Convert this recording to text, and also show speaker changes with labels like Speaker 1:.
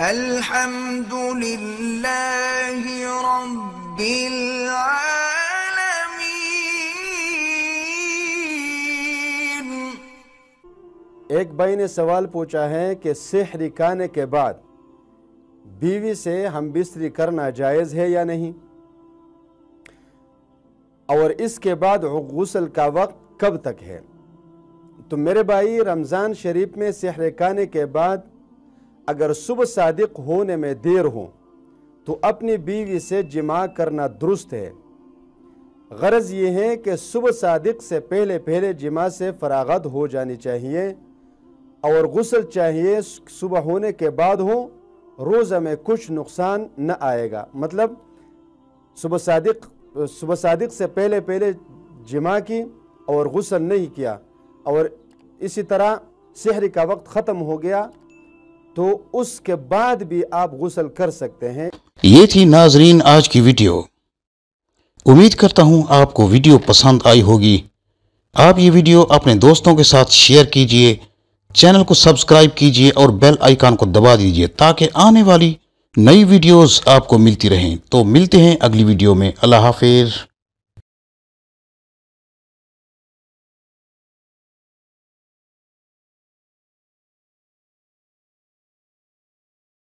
Speaker 1: الحمد للہ رب العالمین۔
Speaker 2: ایک بھائی نے سوال پوچھا ہے کہ سحر کھانے کے بعد بیوی سے ہم بستری کرنا جائز ہے یا نہیں، اور اس کے بعد غسل کا وقت کب تک ہے؟ تو میرے بھائی، رمضان شریف میں سحر کھانے کے بعد اگر صبح صادق ہونے میں دیر ہو تو اپنی بیوی سے جماع کرنا درست ہے۔ غرض یہ ہے کہ صبح صادق سے پہلے جماع سے فراغت ہو جانی چاہیے، اور غسل چاہیے صبح ہونے کے بعد ہو، روزہ میں کچھ نقصان نہ آئے گا۔ مطلب صبح صادق سے پہلے جماع کی اور غسل نہیں کیا، اور اسی طرح سحر کا وقت ختم ہو گیا تو اس کے بعد بھی آپ غسل کر سکتے ہیں۔
Speaker 3: یہ تھی ناظرین آج کی ویڈیو۔ امید کرتا ہوں آپ کو ویڈیو پسند آئی ہوگی۔ آپ یہ ویڈیو اپنے دوستوں کے ساتھ شیئر کیجئے، چینل کو سبسکرائب کیجئے اور بیل آئیکن کو دبا دیجئے تاکہ آنے والی نئی ویڈیوز آپ کو ملتی رہیں۔ تو ملتے ہیں اگلی ویڈیو میں۔ اللہ حافظ۔